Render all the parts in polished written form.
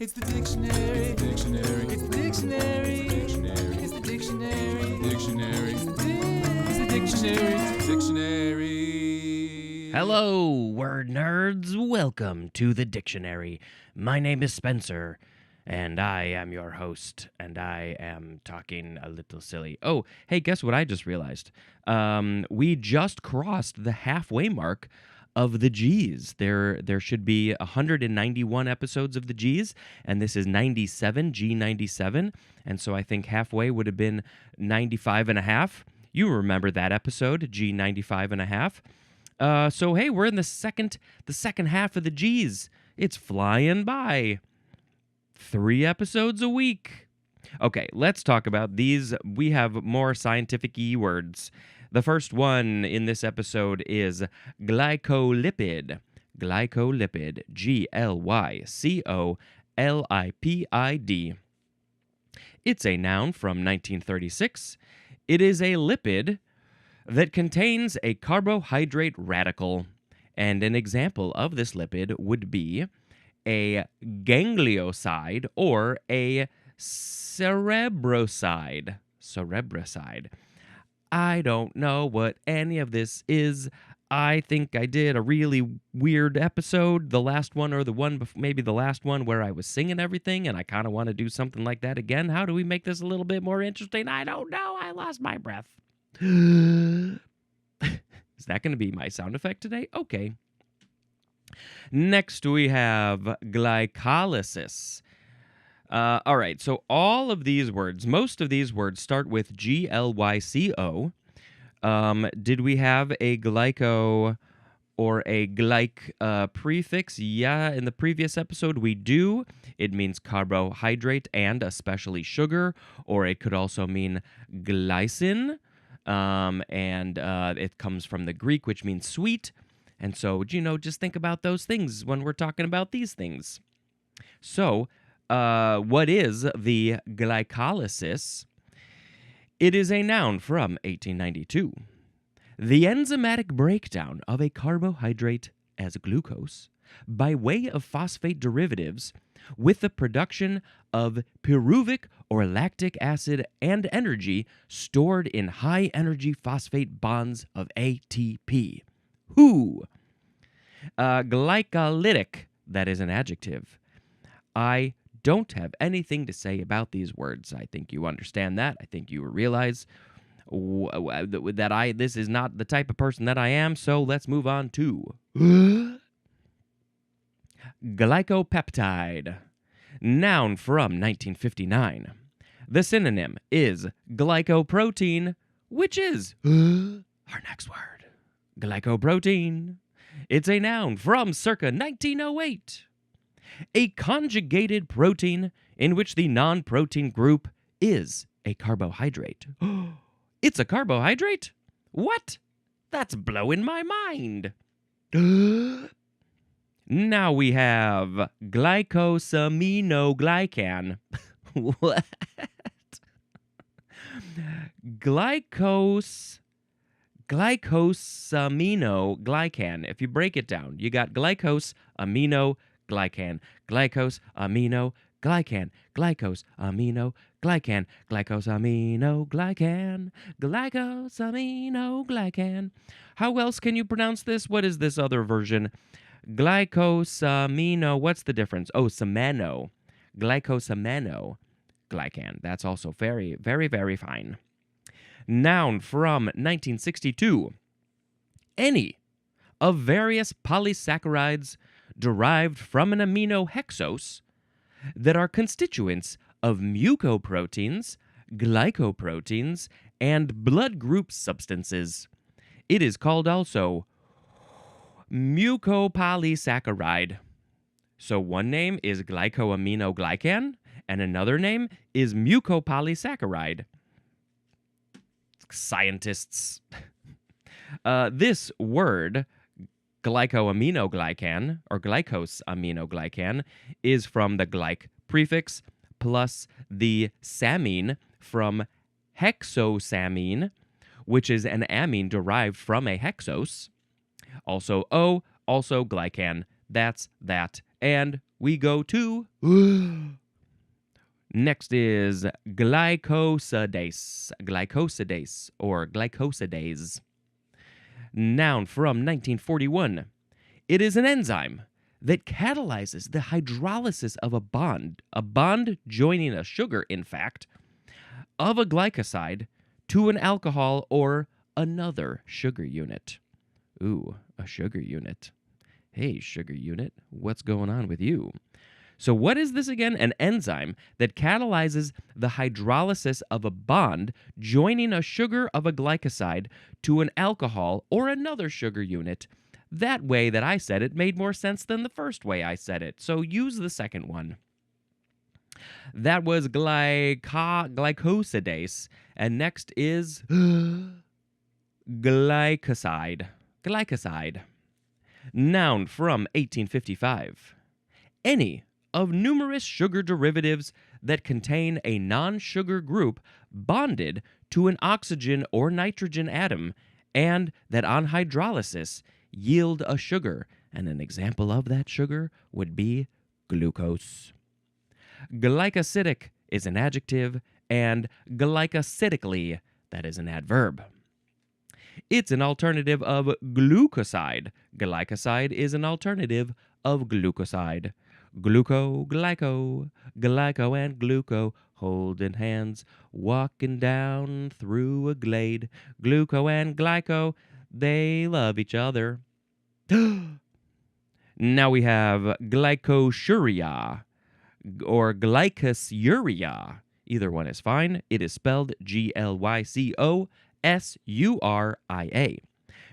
It's the dictionary. It's the dictionary. It's the dictionary. It's the dictionary. Dictionary. It's the dictionary. It's the dictionary. Hello, word nerds. Welcome to the dictionary. My name is Spencer, and I am your host, and I am talking a little silly. Oh, hey, guess what I just realized? We just crossed the halfway mark of the G's. There should be 191 episodes of the G's, and this is 97, G97, and so I think halfway would have been 95 and a half. You remember that episode, G95 and a half. So hey, we're in the second half of the G's. It's flying by. 3 episodes a week. Okay, let's talk about these. We have more scientific-y words. The first one in this episode is glycolipid. Glycolipid. Glycolipid. It's a noun from 1936. It is a lipid that contains a carbohydrate radical. And an example of this lipid would be a ganglioside or a cerebroside. I don't know what any of this is. I think I did a really weird episode, the last one or the one, maybe the last one where I was singing everything, and I kind of want to do something like that again. How do we make this a little bit more interesting? I don't know. I lost my breath. Is that going to be my sound effect today? Okay. Next, we have glycolysis. All right, so all of these words, most of these words start with Glyco. Did we have a glyco or a glyc prefix? Yeah, in the previous episode we do. It means carbohydrate and especially sugar, or it could also mean glycine, and it comes from the Greek, which means sweet. And so, just think about those things when we're talking about these things. So, what is the glycolysis? It is a noun from 1892. The enzymatic breakdown of a carbohydrate as glucose by way of phosphate derivatives with the production of pyruvic or lactic acid and energy stored in high-energy phosphate bonds of ATP. Glycolytic, that is an adjective. I don't have anything to say about these words. I think you understand that. I think you realize that this is not the type of person that I am, so let's move on to glycopeptide. Noun from 1959. The synonym is glycoprotein, which is our next word. Glycoprotein. It's a noun from circa 1908. A conjugated protein in which the non-protein group is a carbohydrate. It's a carbohydrate? What? That's blowing my mind. Now we have glycosaminoglycan. What? Glycosaminoglycan. If you break it down, you got glycosaminoglycan, glycosaminoglycan, glycosaminoglycan. How else can you pronounce this? What is this other version? Glycosamino. What's the difference? Oh, samano. Glycosaminoglycan. That's also very, very, very fine. Noun from 1962. Any of various polysaccharides derived from an amino hexose that are constituents of mucoproteins, glycoproteins, and blood group substances. It is called also mucopolysaccharide. So one name is glycoaminoglycan, and another name is mucopolysaccharide. Scientists. This word, glycoaminoglycan, or glycosaminoglycan, is from the glyc prefix plus the samine from hexosamine, which is an amine derived from a hexose. Also O, also glycan. That's that, And we go to next is glycosidase. Glycosidase or glycosidase. Noun from 1941. It is an enzyme that catalyzes the hydrolysis of a bond joining a sugar, in fact, of a glycoside to an alcohol or another sugar unit. Ooh, a sugar unit. Hey, sugar unit, what's going on with you? So what is this again? An enzyme that catalyzes the hydrolysis of a bond joining a sugar of a glycoside to an alcohol or another sugar unit. That way that I said it made more sense than the first way I said it, so use the second one. That was glycosidase, and next is glycoside. Glycoside. Noun from 1855. Any of numerous sugar derivatives that contain a non-sugar group bonded to an oxygen or nitrogen atom and that on hydrolysis yield a sugar, and an example of that sugar would be glucose. Glycosidic is an adjective, and glycosidically, that is an adverb. It's an alternative of glucoside. Glycoside is an alternative of glucoside. Gluco, glyco, glyco and gluco, holding hands, walking down through a glade. Gluco and glyco, they love each other. Now we have glycosuria or glycosuria. Either one is fine. It is spelled Glycosuria.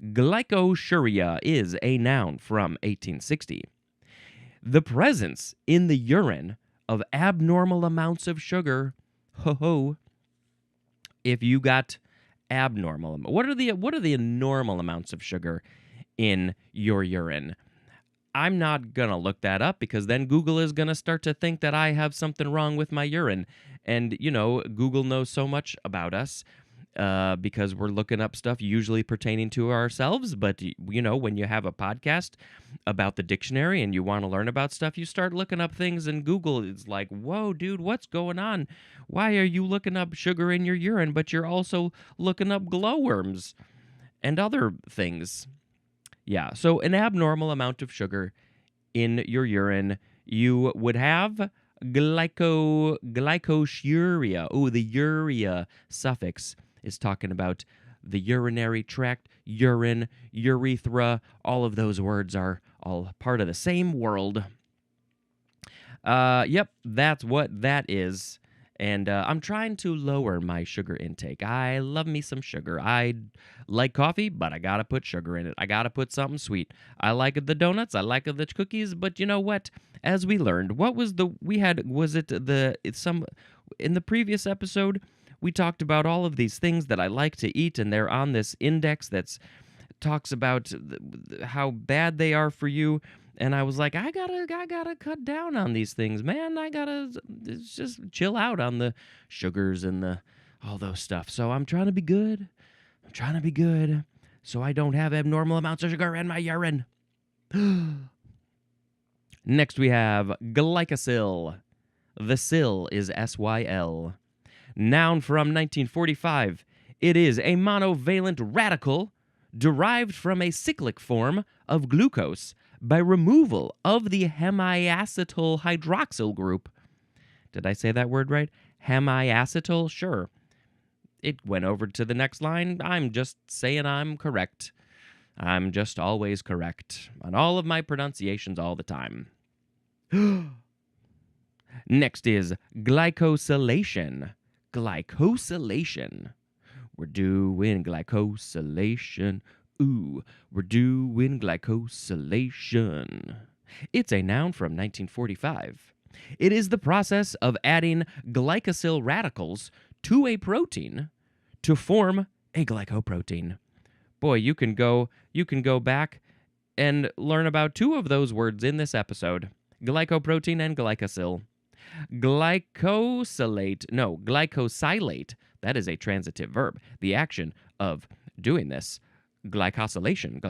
Glycosuria is a noun from 1860. The presence in the urine of abnormal amounts of sugar. Ho-ho. If you got abnormal, what are the normal amounts of sugar in your urine? I'm not going to look that up because then Google is going to start to think that I have something wrong with my urine. And, you know, Google knows so much about us because we're looking up stuff usually pertaining to ourselves. But, you know, when you have a podcast about the dictionary and you want to learn about stuff, you start looking up things and Google is like, whoa, dude, what's going on? Why are you looking up sugar in your urine, but you're also looking up glowworms and other things? Yeah, so an abnormal amount of sugar in your urine, you would have glycosuria. Oh, the urea suffix is talking about the urinary tract, urine, urethra. All of those words are all part of the same world. Yep, that's what that is. And I'm trying to lower my sugar intake. I love me some sugar. I like coffee, but I gotta put sugar in it. I gotta put something sweet. I like the donuts. I like the cookies. But you know what? As we learned, what was in the previous episode, we talked about all of these things that I like to eat, and they're on this index that talks about how bad they are for you. And I was like, I gotta cut down on these things, man. I gotta just chill out on the sugars and all those stuff. So I'm trying to be good. So I don't have abnormal amounts of sugar in my urine. Next we have glycosyl. The syl is SYL. Noun from 1945. It is a monovalent radical derived from a cyclic form of glucose by removal of the hemiacetyl hydroxyl group. Did I say that word right? Hemiacetyl? Sure. It went over to the next line. I'm just saying I'm correct. I'm just always correct on all of my pronunciations all the time. Next is glycosylation. Glycosylation. We're doing glycosylation. Ooh, we're doing glycosylation. It's a noun from 1945. It is the process of adding glycosyl radicals to a protein to form a glycoprotein. Boy, you can go back and learn about two of those words in this episode. Glycoprotein and glycosyl. Glycosylate, that is a transitive verb. The action of doing this. Glycosylation.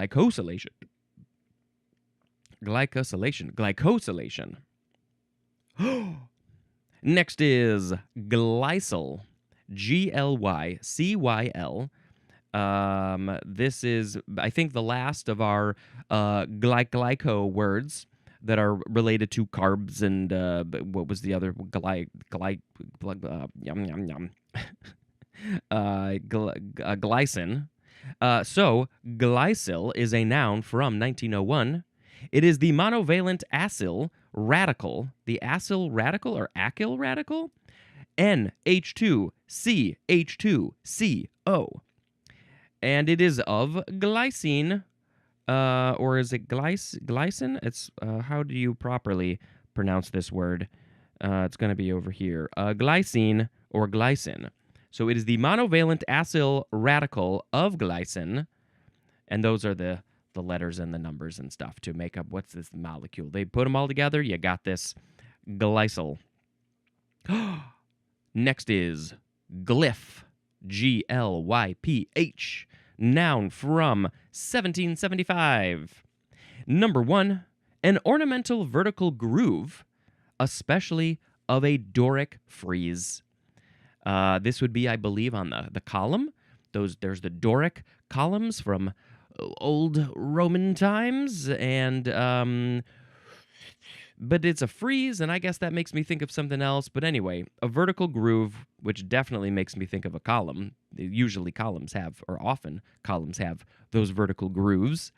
Glycosylation. Next is glycyl. Glycyl. This is, I think, the last of our glyco words that are related to carbs and what was the other glycin. So glycyl is a noun from 1901. It is the monovalent acyl radical, the acyl radical or acyl radical, NH2CH2CO. And it is of glycine, or is it glycin? It's, how do you properly pronounce this word? It's going to be over here. Glycine or glycin. So it is the monovalent acyl radical of glycin, and those are the letters and the numbers and stuff to make up what's this molecule. They put them all together, you got this glycyl. Next is glyph, Glyph, noun from 1775. Number 1, an ornamental vertical groove, especially of a Doric frieze. This would be, I believe, on the column. There's the Doric columns from old Roman times, and but it's a frieze, and I guess that makes me think of something else. But anyway, a vertical groove, which definitely makes me think of a column. Usually columns have, or often columns have, those vertical grooves.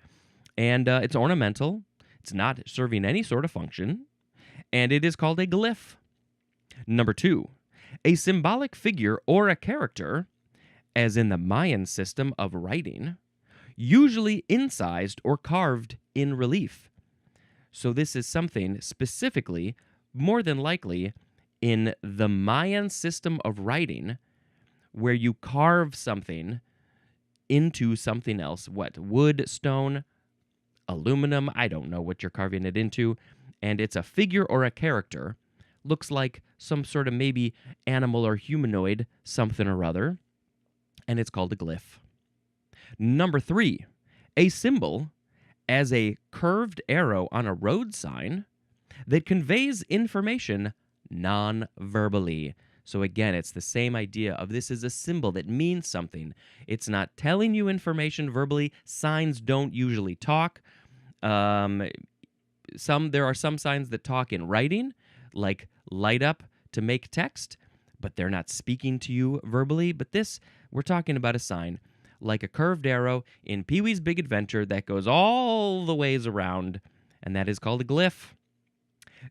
And it's ornamental. It's not serving any sort of function. And it is called a glyph. Number 2, a symbolic figure or a character, as in the Mayan system of writing, usually incised or carved in relief. So this is something specifically, more than likely, in the Mayan system of writing, where you carve something into something else. What? Wood, stone, aluminum? I don't know what you're carving it into. And it's a figure or a character. Looks like some sort of maybe animal or humanoid, something or other. And it's called a glyph. Number 3, a symbol as a curved arrow on a road sign that conveys information non-verbally. So again, it's the same idea of this is a symbol that means something. It's not telling you information verbally. Signs don't usually talk. There are some signs that talk in writing, like light up to make text, but they're not speaking to you verbally. But this, we're talking about a sign like a curved arrow in Pee-wee's Big Adventure that goes all the ways around, and that is called a glyph.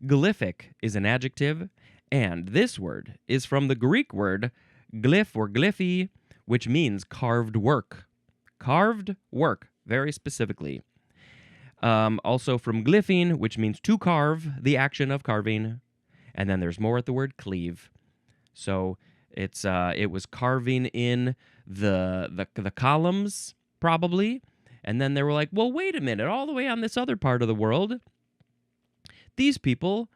Glyphic is an adjective, and this word is from the Greek word glyph or glyphi, which means carved work. Carved work, very specifically. Also from glyphing, which means to carve, the action of carving. And then there's more at the word cleave. So it was carving in the columns, probably. And then they were like, well, wait a minute, all the way on this other part of the world, these people,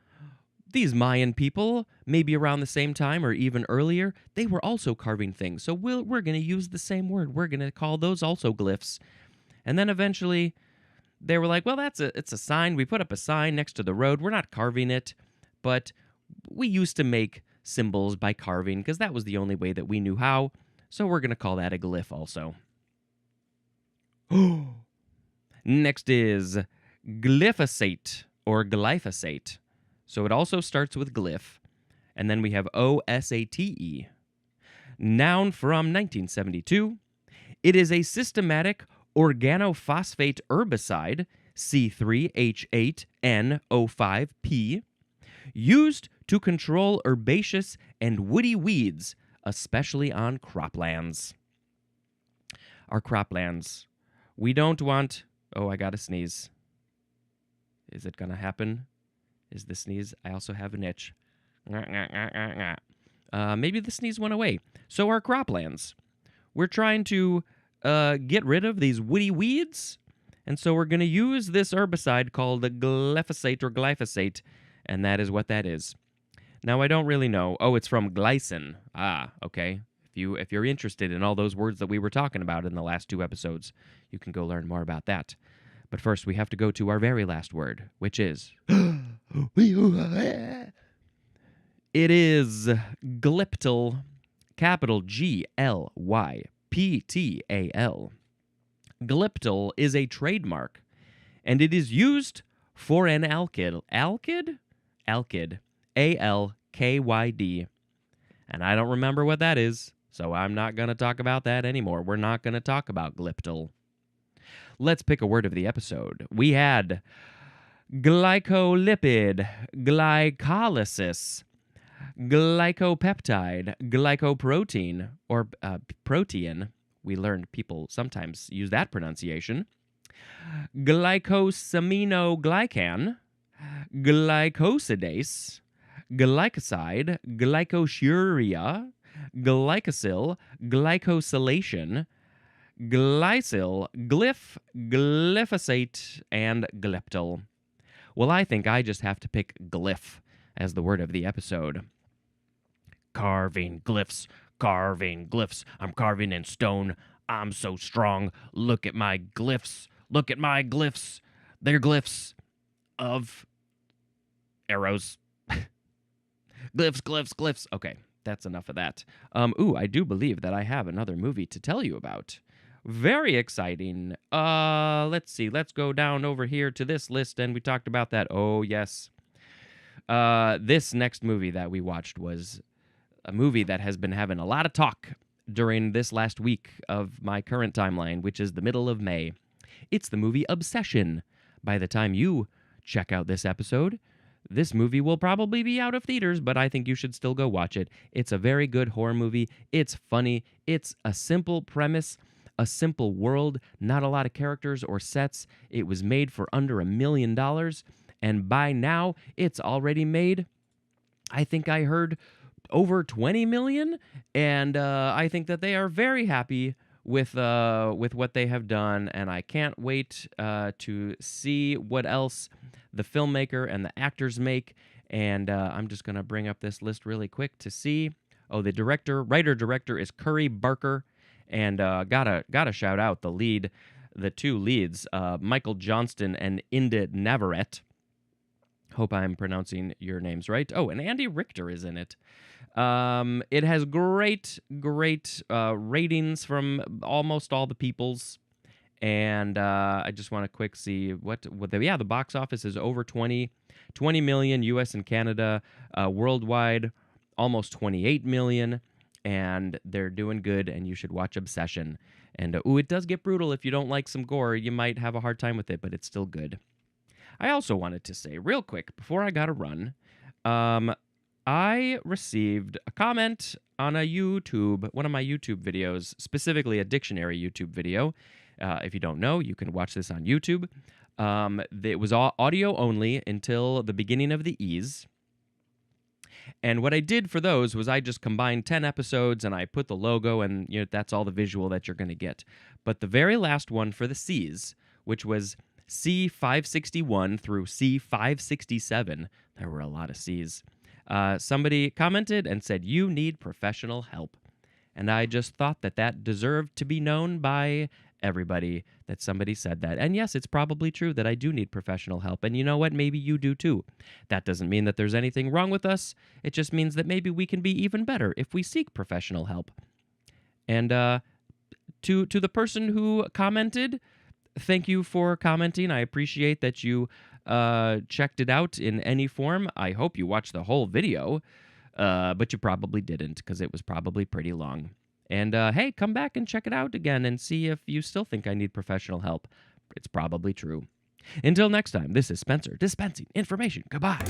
these Mayan people, maybe around the same time or even earlier, they were also carving things. So we're going to use the same word. We're going to call those also glyphs. And then eventually they were like, well, it's a sign. We put up a sign next to the road. We're not carving it, but we used to make symbols by carving because that was the only way that we knew how. So we're going to call that a glyph also. Next is glyphosate or glyphosate. So it also starts with glyph, and then we have OSATE. Noun from 1972. It is a systematic organophosphate herbicide, C3H8NO5P, used to control herbaceous and woody weeds, especially on croplands. Our croplands. We don't want... Oh, I gotta sneeze. Is it gonna happen? Is the sneeze? I also have an itch. Maybe the sneeze went away. So our croplands. We're trying to get rid of these woody weeds, and so we're going to use this herbicide called glyphosate or glyphosate, and that is what that is. Now, I don't really know. Oh, it's from glycin. Ah, okay. If you're interested in all those words that we were talking about in the last 2 episodes, you can go learn more about that. But first, we have to go to our very last word, which is... It is Glyptal, capital Glyptal. Glyptal is a trademark, and it is used for an alkyd. Alkyd? Alkyd. ALKYD. And I don't remember what that is, so I'm not going to talk about that anymore. We're not going to talk about Glyptal. Let's pick a word of the episode. We had glycolipid, glycolysis, glycopeptide, glycoprotein, or protein. We learned people sometimes use that pronunciation. Glycosaminoglycan, glycosidase, glycoside, glycosuria, glycosyl, glycosylation, glycyl, glyph, glyphosate, and glyptal. Well, I think I just have to pick glyph as the word of the episode. Carving glyphs, carving glyphs. I'm carving in stone. I'm so strong. Look at my glyphs. Look at my glyphs. They're glyphs of arrows. Glyphs, glyphs, glyphs. Okay, that's enough of that. I do believe that I have another movie to tell you about. Very exciting. Let's see. Let's go down over here to this list, and we talked about that. Oh, yes. This next movie that we watched was a movie that has been having a lot of talk during this last week of my current timeline, which is the middle of May. It's the movie Obsession. By the time you check out this episode, this movie will probably be out of theaters, but I think you should still go watch it. It's a very good horror movie. It's funny. It's a simple premise, a simple world, not a lot of characters or sets. It was made for under $1 million, and by now, it's already made, I think I heard, over 20 million, and I think that they are very happy with what they have done, and I can't wait to see what else the filmmaker and the actors make. And I'm just gonna bring up this list really quick to see. Oh, the writer-director is Curry Barker, and gotta shout out the two leads, Michael Johnston and Inde Navarrete. Hope I'm pronouncing your names right. Oh, and Andy Richter is in it. It has great ratings from almost all the peoples. And I just want to quick see the box office is over 20 million U.S. and Canada, worldwide almost 28 million, and they're doing good, and you should watch Obsession. And it does get brutal. If you don't like some gore, you might have a hard time with it, but it's still good. I also wanted to say real quick before I got to run, I received a comment on one of my YouTube videos, specifically a dictionary YouTube video. If you don't know, you can watch this on YouTube. It was audio only until the beginning of the E's. And what I did for those was I just combined 10 episodes and I put the logo, and that's all the visual that you're going to get. But the very last one for the C's, which was C561 through C567, there were a lot of C's. Somebody commented and said, "You need professional help." And I just thought that deserved to be known by everybody, that somebody said that. And yes, it's probably true that I do need professional help. And you know what? Maybe you do too. That doesn't mean that there's anything wrong with us. It just means that maybe we can be even better if we seek professional help. And to the person who commented, thank you for commenting. I appreciate that you checked it out in any form. I hope you watched the whole video, but you probably didn't because it was probably pretty long. And hey, come back and check it out again and see if you still think I need professional help. It's probably true. Until next time, this is Spencer dispensing information. Goodbye.